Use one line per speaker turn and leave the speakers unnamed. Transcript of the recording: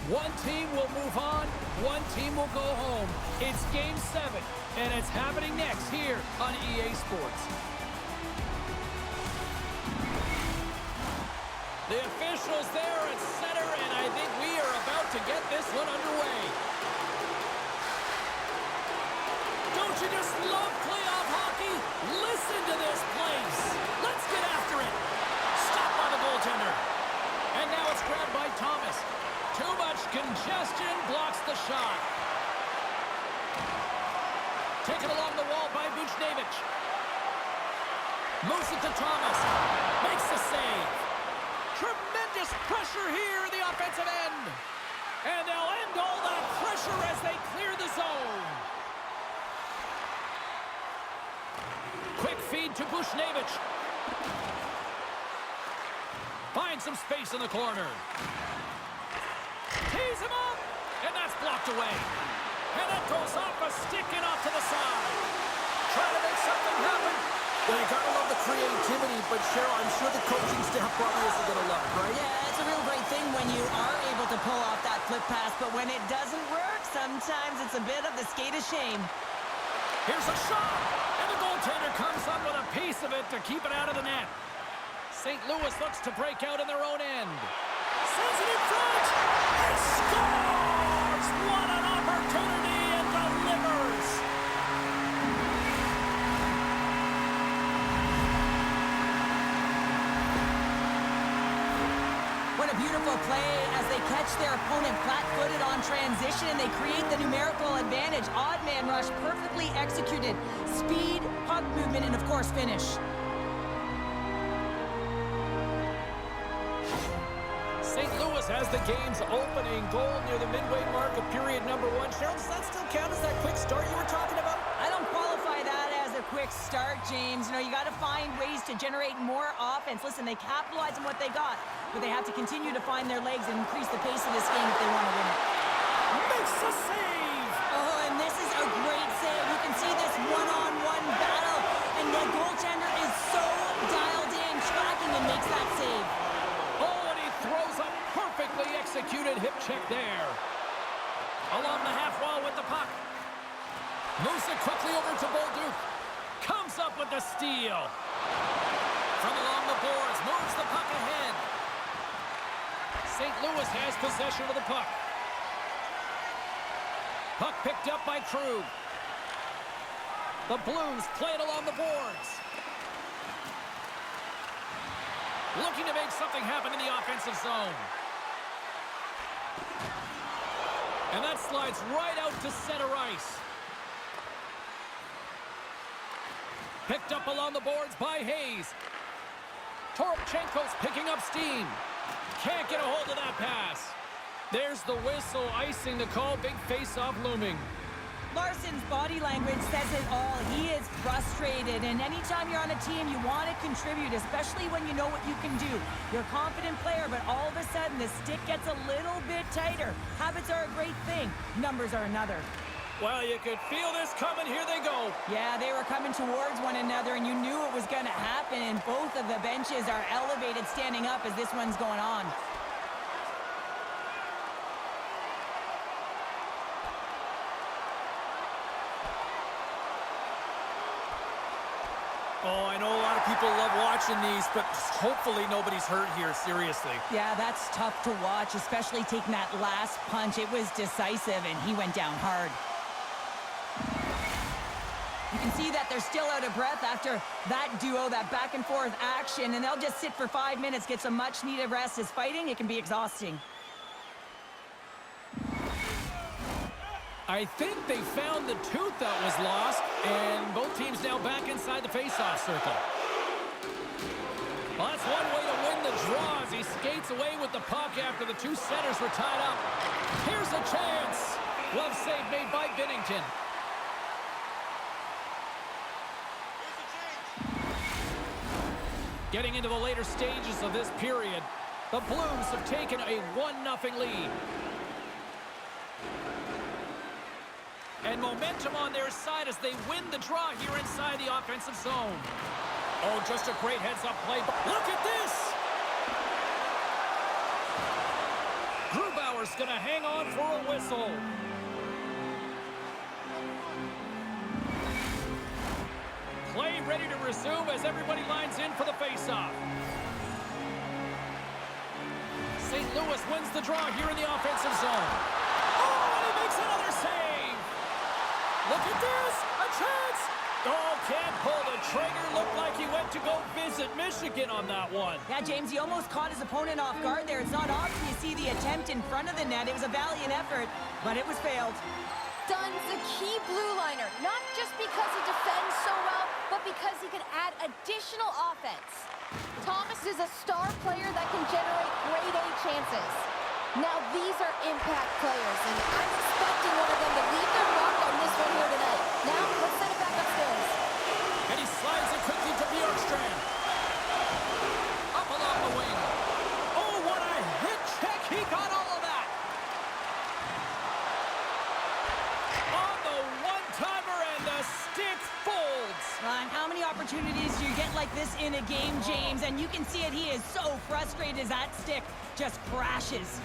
One team will move on, one team will go home. It's Game 7, and it's happening next here on EA Sports. The officials there at center, and I think we are about to get this one underway. Don't you just love playoff hockey? Listen to this place. Let's get after it. Stopped by the goaltender. And now it's grabbed by Thomas. Too much congestion blocks the shot. Taken along the wall by Buchnevich. Moves it to Thomas. Makes the save. Tremendous pressure here in the offensive end. And they'll end all that pressure as they clear the zone. Quick feed to Buchnevich. Finds some space in the corner. Tees him up, and that's blocked away. And that goes off a stick and off to the side. Trying to make something happen.
Well, you gotta love the creativity, but Cheryl, I'm sure the coaching staff probably isn't gonna love it, right?
Yeah, it's a real great thing when you are able to pull off that flip pass, but when it doesn't work, sometimes it's a bit of the skate of shame.
Here's a shot, and the goaltender comes up with a piece of it to keep it out of the net. St. Louis looks to break out in their own end. Sends it in front, and scores! What an opportunity, and delivers!
What a beautiful play as they catch their opponent flat-footed on transition, and they create the numerical advantage. Odd man rush, perfectly executed. Speed, puck movement, and of course, finish.
St. Louis has the game's opening goal near the midway mark of period number 1. Cheryl, does that still count as that quick start you were talking about?
I don't qualify that as a quick start, James. You know, you got to find ways to generate more offense. Listen, they capitalize on what they got, but they have to continue to find their legs and increase the pace of this game if they want to win it.
Makes the save!
Oh, and this is a great save. You can see this one-on-one battle, and the goaltender is so dialed in, tracking, and makes that save.
Oh, and he throws a perfectly executed hip check there. Along the half wall with the puck. Moves it quickly over to Bolduc. Comes up with the steal. From along the boards, moves the puck ahead. St. Louis has possession of the puck. Puck picked up by Krug. The Blues play it along the boards. Looking to make something happen in the offensive zone. And that slides right out to center ice. Picked up along the boards by Hayes. Toropchenko's picking up steam. Can't get a hold of that pass. There's the whistle, icing the call. Big face-off looming.
Larsson's body language says it all. He is frustrated, and anytime you're on a team, you want to contribute, especially when you know what you can do. You're a confident player, but all of a sudden, the stick gets a little bit tighter. Habits are a great thing. Numbers are another.
Well, you could feel this coming. Here they go.
Yeah, they were coming towards one another, and you knew it was going to happen, and both of the benches are elevated standing up as this one's going on.
Oh, I know a lot of people love watching these, but hopefully nobody's hurt here, seriously.
Yeah, that's tough to watch, especially taking that last punch. It was decisive, and he went down hard. You can see that they're still out of breath after that duo, that back-and-forth action, and they'll just sit for 5 minutes, get some much-needed rest. As fighting, it can be exhausting.
I think they found the tooth that was lost, and both teams now back inside the face-off circle. Well, that's one way to win the draw as he skates away with the puck after the two centers were tied up. Here's a chance. Glove save made by Binnington. Getting into the later stages of this period, the Blues have taken a 1-0 lead. And momentum on their side as they win the draw here inside the offensive zone. Oh, just a great heads-up play. Look at this! Grubauer force going to hang on for a whistle. Play ready to resume as everybody lines in for the faceoff. St. Louis wins the draw here in the offensive zone. Oh, and he makes another save. Look at this, a chance. Oh, can't pull the trigger. Looked like he went to go visit Michigan on that one.
Yeah, James, he almost caught his opponent off guard there. It's not often you see the attempt in front of the net. It was a valiant effort, but it was failed.
Dunn's a key blue liner, not just because he defends so well, but because he can add additional offense. Thomas is a star player that can generate grade A chances. Now these are impact players, and I'm expecting one of them to leave their mark on this one here tonight. Now, let's send it back upstairs.
And he slides it quickly to Bjorkstrand. Up along the wing. Oh, what a hit check. He got all of that. On the one-timer, and the stick folds.
And how many opportunities do you get like this in a game, James? And you can see it. He is so frustrated as that stick just crashes.